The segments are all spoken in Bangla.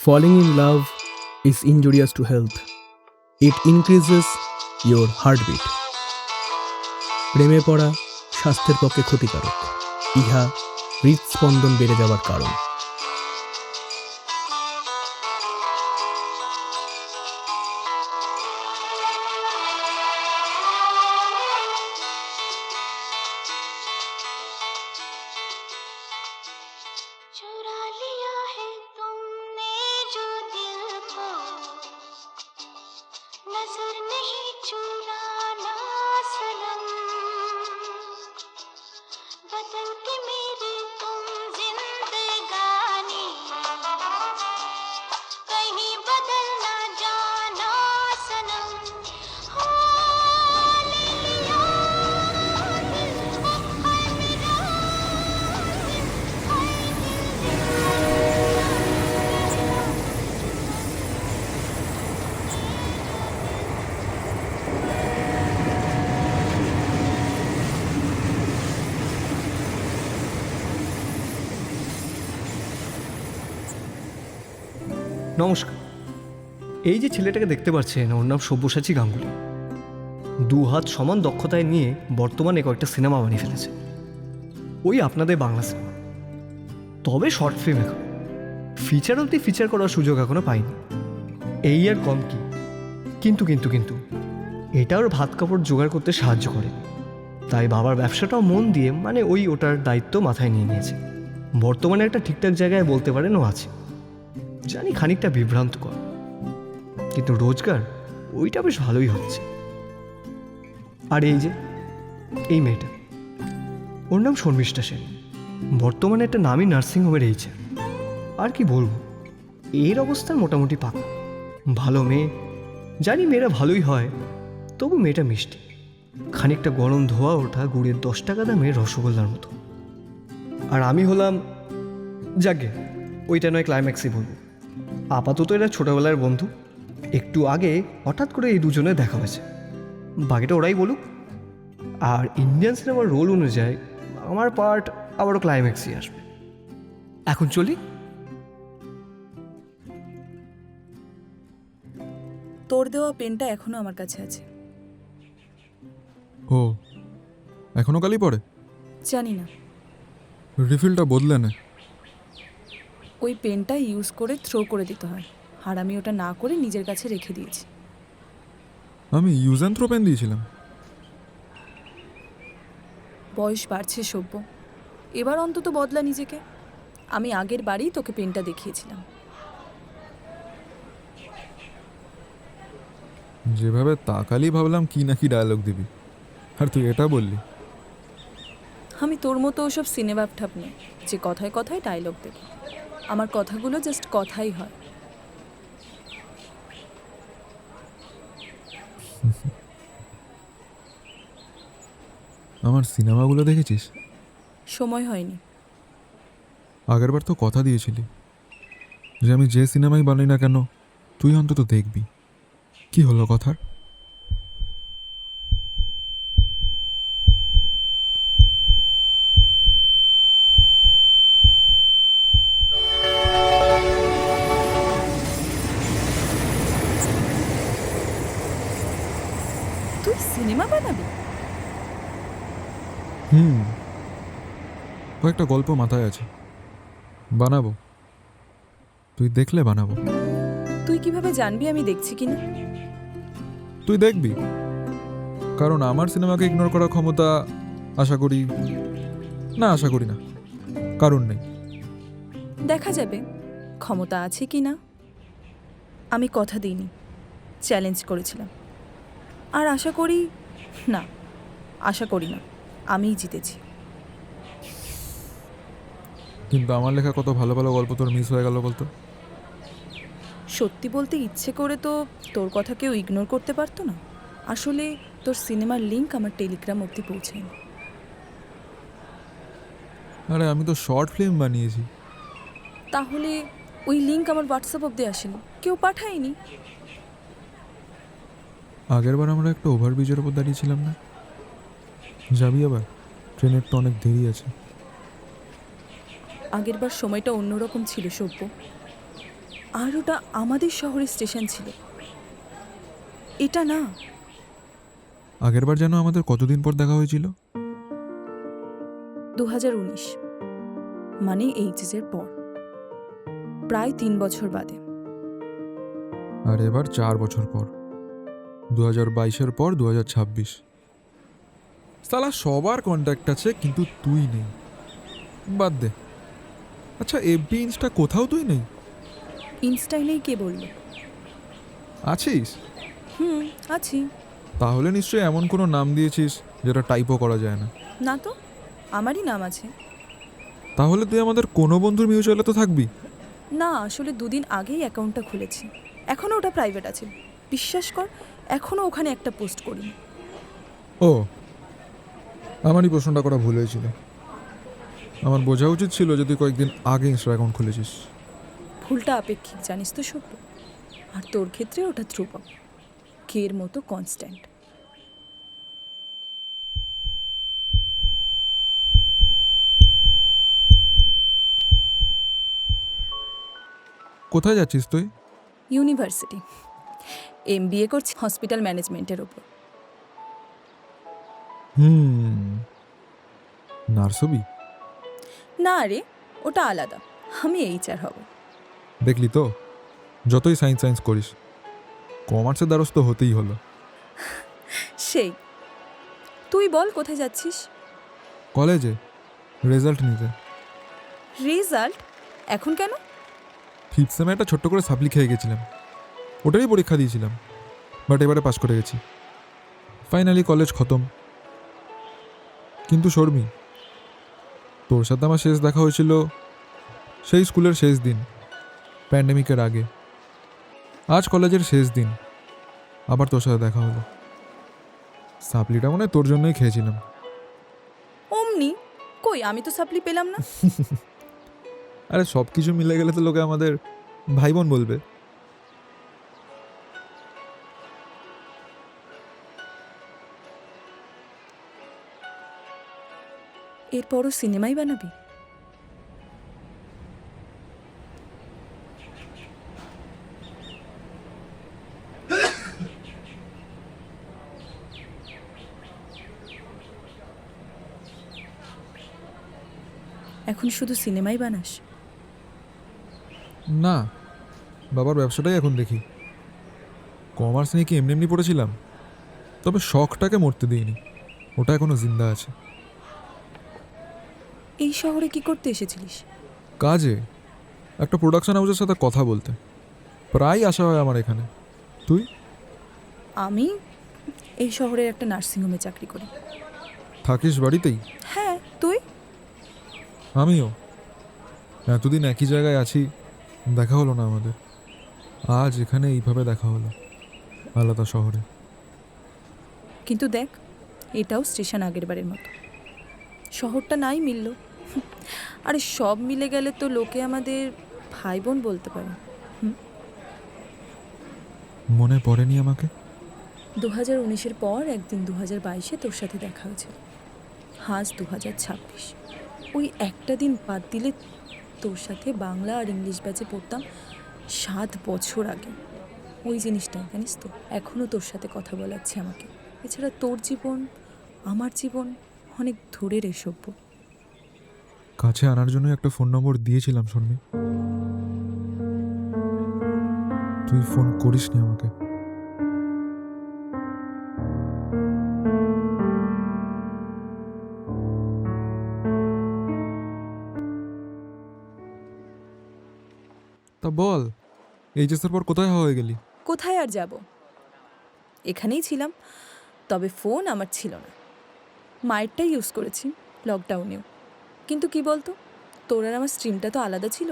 Falling in love is injurious to health. It increases your heartbeat. প্রেমে পড়া স্বাস্থ্যের পক্ষে ক্ষতিকারক। ইহা হৃদস্পন্দন বেড়ে যাওয়ার কারণ। चुरा लिया है तुमने जो दिल को, नजर नहीं चुराना सनम, बदल के मेरी तुम जिंदगानी, कहीं बदल ना जाना सनम। हो ले लिया दिल को, हाय मेरा दिल, हाय दिल নমস্কার। এই যে ছেলেটাকে দেখতে পাচ্ছেন, ওর নাম সব্যসাচী গাঙ্গুলি। 2 হাত সমান দক্ষতায় নিয়ে বর্তমানে কয়েকটা সিনেমা বানিয়ে ফেলেছে। ওই আপনাদের বাংলা সিনেমা, তবে শর্ট ফিল্ম এখন ফিচার অবধি ফিচার করার সুযোগ এখনো পাইনি। এই আর কম কি, কিন্তু কিন্তু কিন্তু এটা ওর ভাত কাপড় জোগাড় করতে সাহায্য করে। তাই বাবার ব্যবসাটাও মন দিয়ে ওটার দায়িত্ব মাথায় নিয়ে নিয়েছে। বর্তমানে একটা ঠিকঠাক জায়গায় বলতে পারেন ও আছে। জানি খানিকটা বিভ্রান্তকর, কিন্তু রোজগার ওইটা বেশ ভালোই হচ্ছে। আর এই যে এই মেয়েটা, ওর নাম শর্মিষ্ঠা সেন, বর্তমানে একটা নামী নার্সিংহোমের এইচআর। আর কি বলবো, এর অবস্থা মোটামুটি পাকা। ভালো মেয়ে, জানি মেয়েরা ভালোই হয়, তবু মেয়েটা মিষ্টি, খানিকটা গরম ধোয়া ওঠা গুড়ের 10 টাকা দামের রসগোল্লার মতো। আর আমি হলাম, যাকে ওইটা নয় ক্লাইম্যাক্সই বলবো। আপাতত এরা ছোটোবেলার বন্ধু। একটু আগে হঠাৎ করে এই দুজনে দেখা হয়েছে, বাকিটা ওরাই বলুক। আর ইন্ডিয়ান সিনেমার রোল অনুযায়ী আমার পার্ট আবারও ক্লাইম্যাক্সই আসবে। এখন চলি। তোর দেওয়া পেনটা এখনো আমার কাছে আছে। ও এখনো কালি পড়ে? জানি না, রিফিলটা বদলে নে। ওই পেনটা ইউজ করে থ্রো করে দিতে হয়, আর আমি ওটা না করে নিজের কাছে রেখে দিয়েছি। আমি ইউজ অ্যান্ড থ্রো পেন দিয়েছিলাম। বয়স বাড়ছে সভ্য, এবার অন্তত বদলা নিজেকে। আমি আগের বারেই তোকে পেনটা দেখিয়েছিলাম। যেভাবে তাকালি ভাবলাম কি না কি ডায়লগ দিবি, আর তুই এটা বললি। আমি তোর মতো ওসব সিনেমা ঠাপ নেই যে কথায় কথায় ডায়লগ দেব। আমার কথাগুলো জাস্ট কথাই হয়। আমার সিনেমাগুলো দেখেছিস? সময় হয়নি। আগেরবার তো কথা দিয়েছিলি যে আমি যে সিনেমাই বানাই না কেন তুই অন্তত দেখবি। কি হলো কথার? তুই সিনেমা বানাবি? কয়েকটা গল্প মাথায় আছে, বানাবো। তুই দেখলে বানাবো। তুই কিভাবে জানবি আমি দেখছি কিনা? তুই দেখবি, কারণ আমার সিনেমাকে ইগনোর করার ক্ষমতা আশা করি না, কারণ নেই। দেখা যাবে ক্ষমতা আছে কি না। আমি কথা দিইনি, চ্যালেঞ্জ করেছিলাম। আর আশা করি না, আমিই জিতেছি। কিন্তু আমার লেখা কত ভালো ভালো গল্প তোর মিস হয়ে গেল বলতো। সত্যি বলতে ইচ্ছে করে তো তোর কথা কেউ ইগনোর করতে পারতো না। আসলে তোর সিনেমার লিঙ্ক আমার টেলিগ্রাম অবধি পৌঁছায়নি। আরে আমি তো শর্ট ফিল্ম বানিয়েছি। তাহলে ওই লিঙ্ক আমার হোয়াটসঅ্যাপ অবধি আসেনি, কেউ পাঠায়নি। আগেরবার আমরা একটা ওভারব্রিজের ওপর দাঁড়িয়েছিলাম না? যাবি আবার? ট্রেনের তো অনেক দেরি আছে। আগেরবার সময়টা অন্যরকম ছিল সভ্য। আর ওটা আমাদের শহরের স্টেশন ছিল, এটা না। আগেরবার যেন আমাদের কতদিন পর দেখা হয়েছিল? 2019, মানে এইচএসের পর, প্রায় 3 বছর বাদে। আর এবার 4 বছর পর, 2022-এর পর 2026। সালা সবার কন্ট্যাক্ট আছে, কিন্তু তুই নেই। বাদ দে। আচ্ছা, এফবি ইনস্টা কোথাও তুই নেই? ইনস্টায় নেই কে বলল? আছিস? আছি। তাহলে নিশ্চয়ই এমন কোনো নাম দিয়েছিস যেটা টাইপও করা যায় না। না তো, আমারই নাম আছে। তাহলে তুই আমাদের কোনো বন্ধুর মিউচুয়ালে তো থাকবি। না, আসলে 2 দিন আগেই অ্যাকাউন্টটা খুলেছি, এখনও ওটা প্রাইভেট আছে। বিশ্বাস কর, এখনও ওখানে একটা পোস্ট করিনি। ও, আমারই প্রশ্নটা করা ভুল হয়েছিল। আমার বোঝা উচিত ছিল যে তুই কয়েকদিন আগে ইনস্টা অ্যাকাউন্ট খুলেছিস। ভুলটা আপেক্ষিক, জানিস তো সভ্য। আর তোর ক্ষেত্রে ওটা ধ্রুবক, কের মতো কনস্ট্যান্ট। কোথায় যাচ্ছিস তুই? ইউনিভার্সিটি, MBA করছি হসপিটাল ম্যানেজমেন্টের ওপর। নার্স হবি? না রে, ওটা আলাদা, আমি HR হব। দেখলি তো, যতই সায়েন্স সায়েন্স করিস, কমার্সের দ্বারস্থ হতেই হলো। সেই, তুই বল কোথায় যাচ্ছিস? কলেজে রেজাল্ট নিতে। রেজাল্ট? এখন কেন? 5th সেমে একটা ছোট্ট করে সাপ্লি খেয়ে গেছিলাম, ওটারই পরীক্ষা দিয়েছিলাম, বাট এবারে পাস করে গেছি। ফাইনালি কলেজ খতম। কিন্তু শর্মি, তোর সাথে আমার শেষ দেখা হয়েছিল সেই স্কুলের শেষ দিন, প্যান্ডেমিকের আগে। আজ কলেজের শেষ দিন, আবার তোর সাথে দেখা হলো। সাপ্লিটা মনে হয় তোর জন্যই খেয়েছিলাম। অমনি? কই, আমি তো সাপ্লি পেলাম না। আরে সব কিছু মিলে গেলে তো লোকে আমাদের ভাই বোন বলবে। এরপরও সিনেমাই বানাবি? এখন শুধু সিনেমাই বানাস? না, বাবার ব্যবসাটাই এখন দেখি। কমার্স নিয়ে কি এমনি এমনি পড়েছিলাম, তবে শখটাকে মরতে দিইনি, ওটা এখনো জিন্দা আছে। এই শহরে কি করতে এসেছিলিস? কাজে, একটা প্রোডাকশন হাউসের সাথে কথা বলতে। প্রায় আসা হয় আমার এখানে। তুই? আমি এই শহরের একটা নার্সিংহোমে চাকরি করি। থাকিস বাড়িতেই? হ্যাঁ, তুই? আমিও। এতদিন একই জায়গায় আছি, দেখা হলো না আমাদের। আজ এখানে এইভাবে দেখা হলো, আলাদা শহরে। কিন্তু দেখ, এটাও স্টেশন আগের বারের মতো। শহরটা নাই মিলল, আরে সব মিলে গেলে তো লোকে আমাদের ভাই বোন বলতে পারে। মনে পড়েনি আমাকে? 2019-এর পর একদিন 2022-এ তোর সাথে দেখা হয়েছিল। আজ 2026, ওই একটা দিন বাদ দিলে তোর সাথে বাংলা আর ইংলিশ ব্যাচে পড়তাম 7 বছর আগে। ওই জিনিসটাই জানিস তো, এখনও তোর সাথে কথা বলাচ্ছে আমাকে। এছাড়া তোর জীবন, আমার জীবন অনেক দূরের এসব। কাছে আনার জন্য একটা ফোন নম্বর দিয়েছিলাম শর্মি, তুই ফোন করিসনি আমাকে। তা বল, এইচএসের পর কোথায় হয়ে গেলি? কোথায় আর যাব, এখানেই ছিলাম, তবে ফোন আমার ছিল না। মায়েরটাই ইউজ করেছি লকডাউনেও। কিন্তু কি বলতো, তোর আর আমার স্ট্রিমটা তো আলাদা ছিল,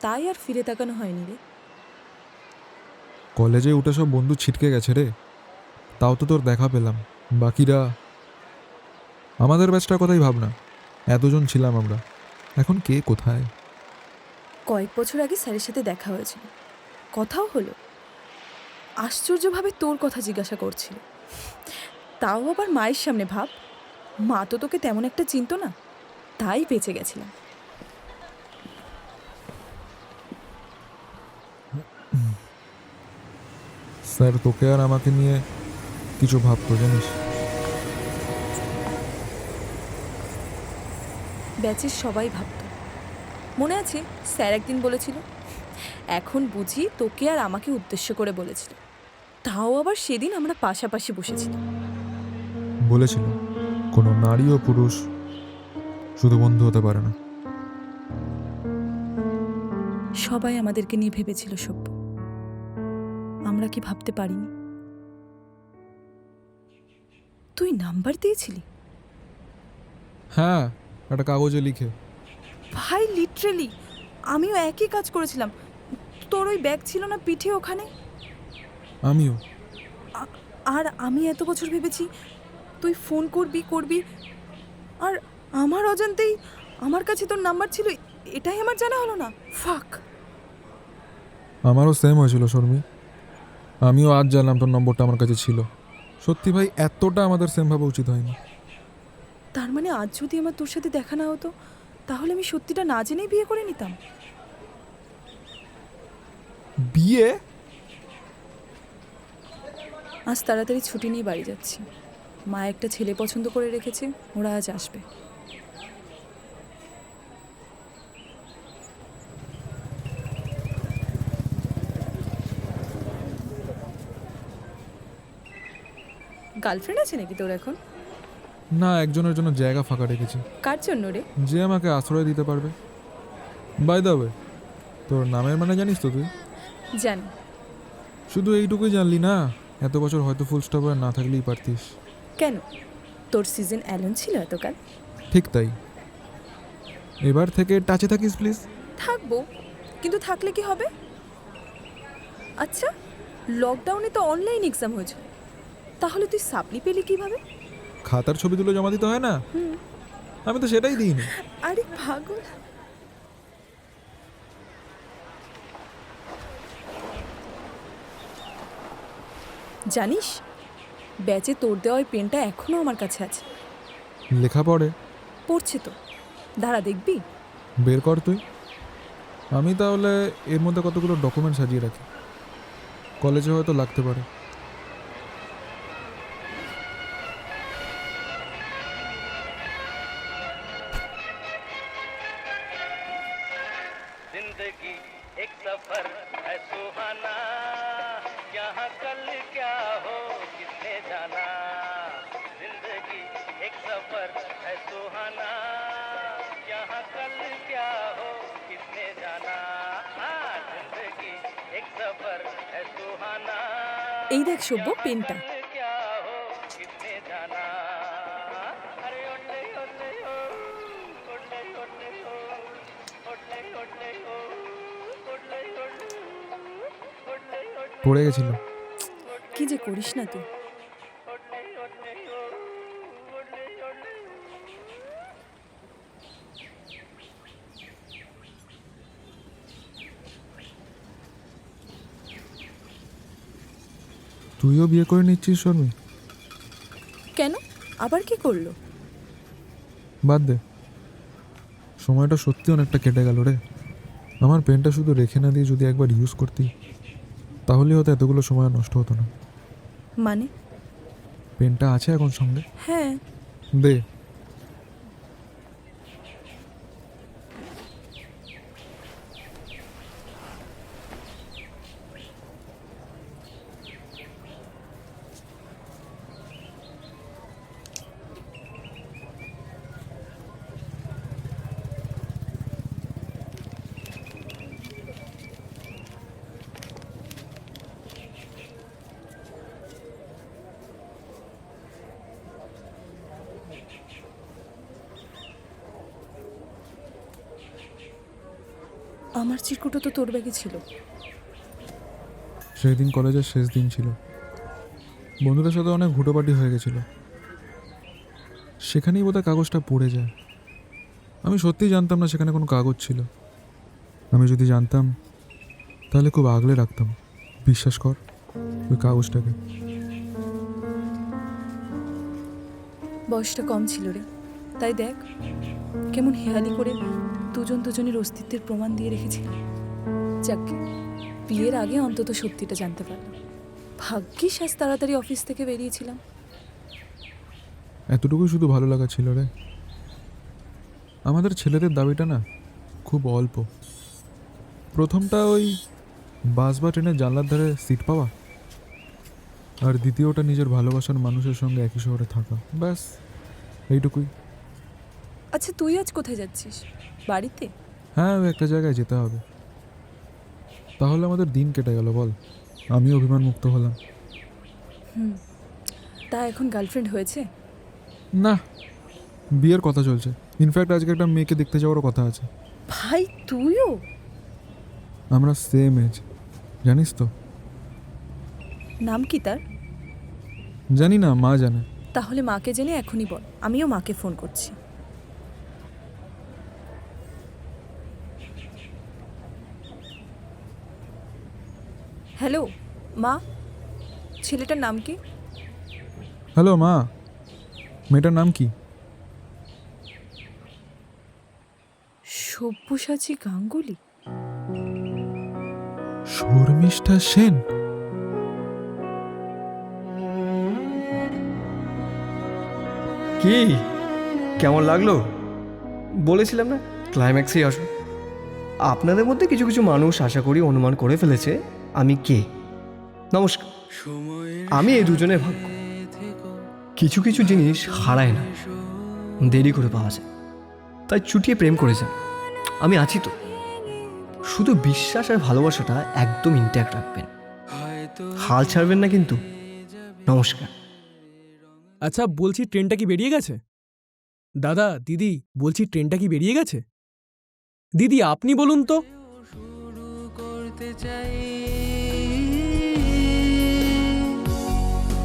তাই আর ফিরে তাকানো হয়নি রে। কলেজে উঠে সব বন্ধু ছিটকে গেছে রে, তাও তো তোর দেখা পেলাম। বাকিরা, আমাদের ব্যাচটার কথাই ভাবনা, এতজন ছিলাম আমরা, এখন কে কোথায়। কয়েক বছর আগে স্যারের সাথে দেখা হয়েছিল, কথাও হলো। আশ্চর্যভাবে তোর কথা জিজ্ঞাসা করছিল, তাও আবার মায়ের সামনে। ভাব, মা তো তোকে তেমন একটা চিনতো না, তাই বেঁচে গেছিলাম। স্যার তোকে আর আমাকে নিয়ে কিছু ভাবতো জানিস। ব্যাচের সবাই ভাবত। মনে আছে স্যার একদিন বলেছিল, এখন বুঝি তোকে আর আমাকে উদ্দেশ্য করে বলেছিল। তাও আবার সেদিন আমরা পাশাপাশি বসেছিলাম। বলেছিল কোনো নারী ও পুরুষ শুধু বন্ধু হতে পারে না। সবাই আমাদেরকে নিয়ে ভেবেছিল সভ্য, আমরা কি ভাবতে পারিনি? তুই নাম্বার দিয়েছিলি? হ্যাঁ, একটা কাগজে লিখে। ভাই লিটারেলি আমিও একই কাজ করেছিলাম। তোর ওই ব্যাগ ছিল না পিঠে ওখানে? আমিও। আর আমি এত বছর ভেবেছি তুই ফোন করবি আর আমার অজান্তেই আমার কাছে তোর নাম্বার ছিল, এটাই আমার জানা হলো না। ফাক। আমারও সেম হয়েছিল শর্মি, আমিও আজ জানলাম তোর নম্বরটা আমার কাছে ছিল। সত্যি ভাই, এতটা আমাদের সেম ভাবা উচিত হয়নি। তার মানে আজ যদি আমার তোর সাথে দেখা না হতো তাহলে আমি সত্যিটা না জেনেই বিয়ে করে নিতাম। বিয়ে? আজ তাড়াতাড়ি ছুটি নিয়ে বাড়ি যাচ্ছি। মা একটা ছেলে পছন্দ করে রেখেছে, ওরা আজ আসবে। গার্লফ্রেন্ড আছে নাকি তোর এখন? না, একজনের জন্য জায়গা ফাঁকা রেখেছি। কার জন্য রে? যে আমাকে আশ্রয় দিতে পারবে। বাই দ্য ওয়ে, তোর নামের মানে জানিস তো তুই? জানি। শুধু এইটুকুই জানলি না, এত বছর হয়তো ফুল স্টপ আর না থাকলেই পারতিস। কেন, তোর সিজন অ্যালন ছিল এতকাল? ঠিক তাই। এবার থেকে টাচে থাকিস প্লিজ। থাকবো, কিন্তু থাকলে কি হবে? আচ্ছা, লকডাউনে তো অনলাইন এক্সাম হয়েছিল, তাহলে তুই সাপ্লি পেলি কিভাবে? খাতার ছবি তুলে জমা দিতে হয় না? আমি তো সেটাই দিইনি। আরে পাগল। জানিস, ব্যাচে তোর দেওয়া ওই পেনটা এখনো আমার কাছে আছে। লেখা পড়ে? পড়ছে তো, দাঁড়া দেখবি। বের কর তুই। আমি তাহলে এর মধ্যে কতগুলো ডকুমেন্ট সাজিয়ে রাখি, কলেজে হয়তো লাগতে পারে। जिंदगी एक सफर है सुहाना, यहाँ कल क्या हो किसने जाना। जिंदगी एक सफर है सुहाना, यहाँ कल क्या हो किसने जाना। हाँ, जिंदगी एक सफर है सुहाना, এই দেখ সভ্য পেনটা। कल क्या हो किसने जाना। अरे ओले ओले ओ, ओले ओले ओ, ओले ओले ओ, ओले ओले ओ, ओले ओले পড়ে গেছিল। কি যে করিস না তুই। ओले ओले ओ, ओले ओले ओ। তুইও বিয়ে করে নিচ্ছিস শর্মি? কেন, আবার কি করলো? বাদ দে, সময়টা সত্যি অনেকটা কেটে গেল রে। আমার পেনটা শুধু রেখে না দিয়ে যদি একবার ইউজ করতি, তাহলে হয়তো এতগুলো সময় নষ্ট হতো না। মানে? পেনটা আছে এখন সঙ্গে? হ্যাঁ। দে। আমার চিরকুটও তো তোর ব্যাগে ছিল। সেই দিন কলেজের শেষ দিন ছিল, বন্ধুদের সাথে অনেক ঘুটোপাটি হয়ে গেছিল। সেখানেই বোধহয় কাগজটা পড়ে যায়। আমি সত্যিই জানতাম না সেখানে কোনো কাগজ ছিল। আমি যদি জানতাম তাহলে খুব আগলে রাখতাম, বিশ্বাস কর, ওই কাগজটাকে। বয়সটা কম ছিল রে, তাই দেখ কেমন হেয়ালি করে দুজন দুজনের অস্তিত্বের প্রমাণ দিয়ে রেখেছিল। যাক, বিয়ের আগে অন্তত সত্যিটা জানতে পারলাম। ভাগ্যিস আজ তাড়াতাড়ি অফিস থেকে বেরিয়েছিলাম। এতটুকুই শুধু ভালো লাগা ছিল রে। আমাদের ছেলেদের দাবিটা না খুব অল্প। প্রথমটা ওই বাস বা ট্রেনের জানলার ধারে সিট পাওয়া, আর দ্বিতীয়টা নিজের ভালোবাসার মানুষের সঙ্গে একই শহরে থাকা। ব্যাস এইটুকুই। আচ্ছা, তুই আজ কোথায় যাচ্ছিস? বাড়িতে? হ্যাঁ, ওই একটা জায়গায় যেতে হবে। তাহলে আমাদের দিন কেটে গেল বল, আমিও অভিমান মুক্ত হলাম। তা এখন গার্লফ্রেন্ড হয়েছে? না, বিয়ের কথা চলছে। ইনফ্যাক্ট আজকে একটা মেয়েকে দেখতে যাওয়ারও কথা আছে। ভাই তুইও? আমরা সেম এজ, জানিস তো? নাম কি তার? জানি না, মা জানে। তাহলে মাকে জেনে এখনই বল, আমিও মাকে ফোন করছি। হ্যালো মা, ছেলেটার নাম কি? হ্যালো মা, মেয়েটার নাম কি? সব্যসাচী গাঙ্গুলি। শর্মিষ্ঠা সেন? কি কেমন লাগলো? বলেছিলাম না ক্লাইম্যাক্সেই আসো। আপনাদের মধ্যে কিছু কিছু মানুষ আশা করি অনুমান করে ফেলেছে আমি কে। নমস্কার, আমি এই দুজনের ভাগ্য। কিছু কিছু জিনিস হারায় না, দেরি করে পাওয়া যায়, তাই চুটিয়ে প্রেম করেছেন। আমি আছি তো। শুধু বিশ্বাস আর ভালোবাসাটা একদম ইনট্যাক্ট রাখবেন, হাল ছাড়বেন না কিন্তু। নমস্কার। আচ্ছা বলছি, ট্রেনটা কি বেরিয়ে গেছে? দাদা দিদি, বলছি ট্রেনটা কি বেরিয়ে গেছে? দিদি আপনি বলুন তো।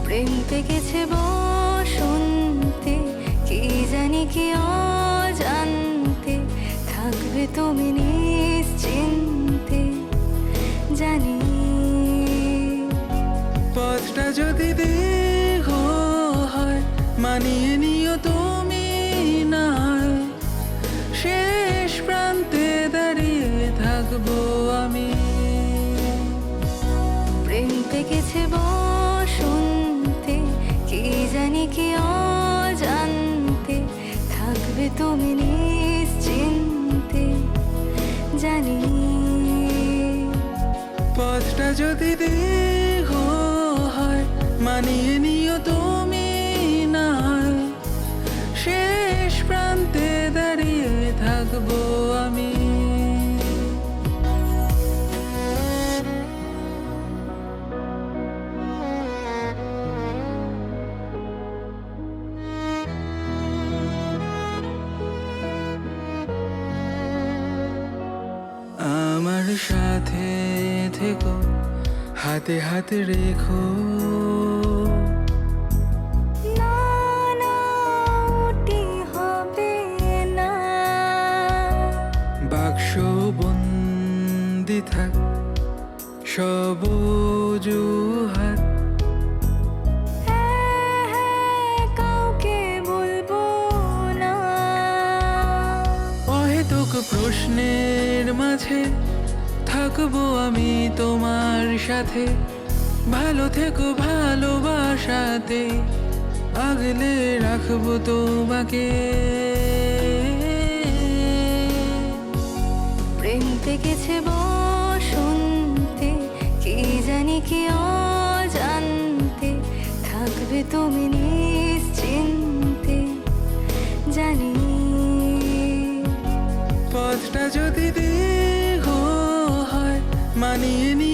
প্রেম পেকেছে বসন্তে, কি জানি কি অজান্তে, থাকবে তুমি নিশ্চিন্তে, জানি পথটা যদি দীর্ঘ হয়, মানিয়ে নিও তুমি না হয়, শেষ প্রান্তে দাঁড়িয়ে থাকবো আমি। প্রেম পেকেছে বসন্তে, কি জানি কি অজান্তে, থাকবে তুমি নিশ্চিন্তে, জানি পথটা যদি দীর্ঘ হয়, মানিয়ে নিও তুমি না হয়, শেষ প্রান্তে দাঁড়িয়ে থাকবো আমি। আমার সাথে থেকো, হাতে হাতে রেখো, না না ওটি হবে না, বাক্স বন্দি থাক সব অজুহাত, হ্যাঁ হ্যাঁ কাউকে বলবো না, অহেতুক প্রশ্নের মাঝে থাকবো আমি তোমার সাথে, ভালো থেকো ভালোবাসাতে, আগলে রাখবো তোমাকে। প্রেম পেকেছে বসন্তে, কি জানি কি অজান্তে, থাকবে তুমি নিশ্চিন্তে, জানি পথটা যদি দীর্ঘ হয়, মানিয়ে নিও